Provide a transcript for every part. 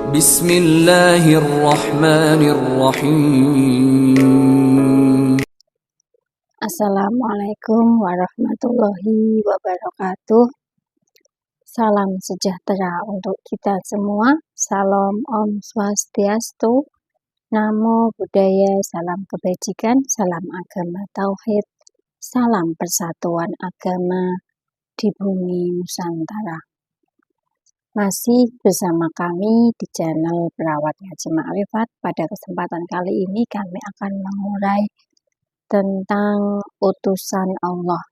Bismillahirrahmanirrahim. Assalamualaikum warahmatullahi wabarakatuh. Salam sejahtera untuk kita semua. Salam Om Swastiastu. Namo Buddhaya, salam kebajikan, salam agama tauhid, salam persatuan agama di bumi Nusantara. Masih bersama kami di channel Perawat Ngaji Ma'rifat. Pada kesempatan kali ini kami akan mengurai tentang utusan Allah.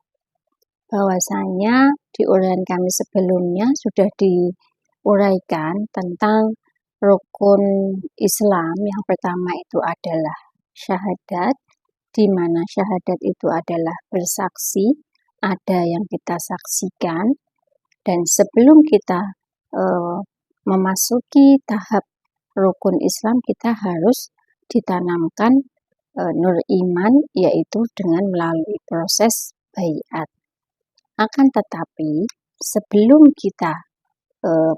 Bahwasanya di uraian kami sebelumnya sudah diuraikan tentang rukun Islam. Yang pertama itu adalah syahadat, di mana syahadat itu adalah bersaksi, ada yang kita saksikan, dan sebelum kita memasuki tahap rukun Islam, kita harus ditanamkan nur iman, yaitu dengan melalui proses baiat. Akan tetapi sebelum kita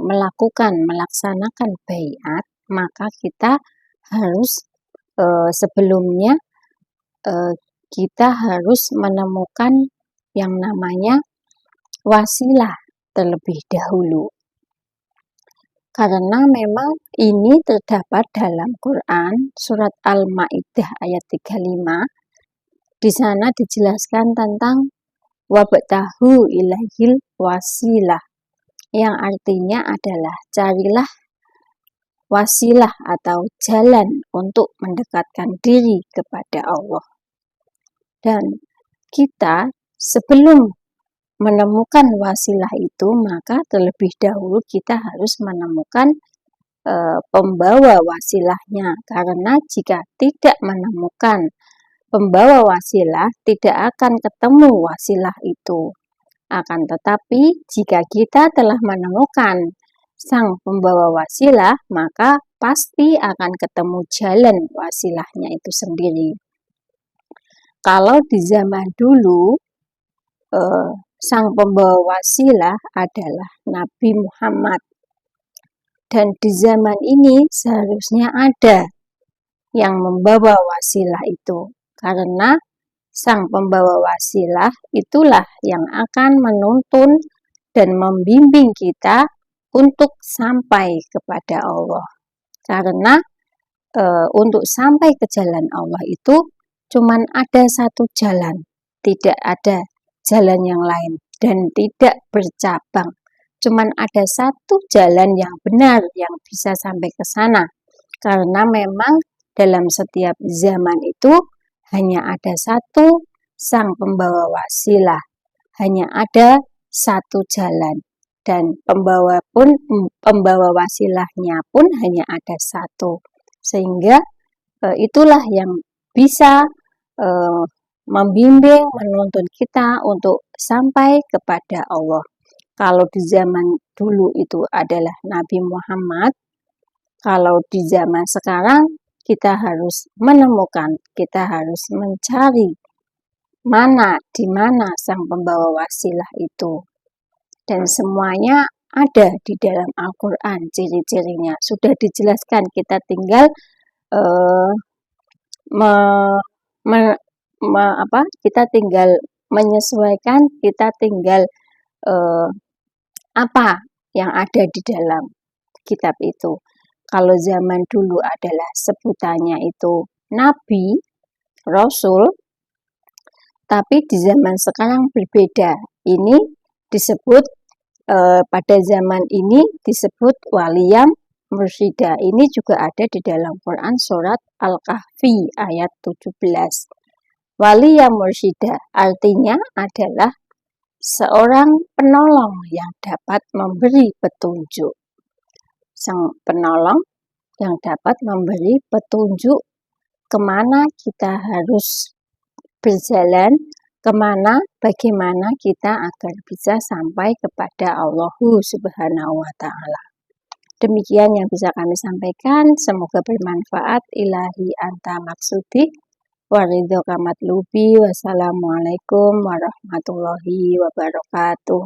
melaksanakan baiat, maka kita harus sebelumnya kita harus menemukan yang namanya wasilah terlebih dahulu. Karena memang ini terdapat dalam Quran surat Al-Maidah ayat 35. Di sana dijelaskan tentang wabtahu ilaihil wasilah, yang artinya adalah carilah wasilah atau jalan untuk mendekatkan diri kepada Allah. Dan kita sebelum menemukan wasilah itu, maka terlebih dahulu kita harus menemukan pembawa wasilahnya. Karena jika tidak menemukan pembawa wasilah, tidak akan ketemu wasilah itu. Akan tetapi jika kita telah menemukan sang pembawa wasilah, maka pasti akan ketemu jalan wasilahnya itu sendiri. Kalau di zaman dulu sang pembawa wasilah adalah Nabi Muhammad. Dan di zaman ini seharusnya ada yang membawa wasilah itu. Karena sang pembawa wasilah itulah yang akan menuntun dan membimbing kita untuk sampai kepada Allah. Karena untuk sampai ke jalan Allah itu cuman ada satu jalan, tidak ada jalan yang lain dan tidak bercabang. Cuman ada satu jalan yang benar yang bisa sampai ke sana. Karena memang dalam setiap zaman itu hanya ada satu sang pembawa wasilah. Hanya ada satu jalan. Dan pembawa wasilahnya pun hanya ada satu. Sehingga itulah yang bisa membimbing, menuntun kita untuk sampai kepada Allah. Kalau di zaman dulu itu adalah Nabi Muhammad, kalau di zaman sekarang kita harus menemukan, kita harus mencari di mana sang pembawa wasilah itu. Dan semuanya ada di dalam Al-Quran, ciri-cirinya sudah dijelaskan. Kita tinggal kita tinggal menyesuaikan, kita tinggal apa yang ada di dalam kitab itu. Kalau zaman dulu adalah sebutannya itu Nabi, Rasul, tapi di zaman sekarang berbeda. Ini disebut pada zaman ini disebut waliyam mursyidah. Ini juga ada di dalam Quran surat Al-Kahfi ayat 17. Waliyam mursyidah artinya adalah seorang penolong yang dapat memberi petunjuk. Sang penolong yang dapat memberi petunjuk kemana kita harus berjalan, bagaimana kita agar bisa sampai kepada Allah Subhanahu wa Ta'ala. Demikian yang bisa kami sampaikan, semoga bermanfaat. Ilahi anta maksudi waridhoka matlubi. Wassalamualaikum warahmatullahi wabarakatuh.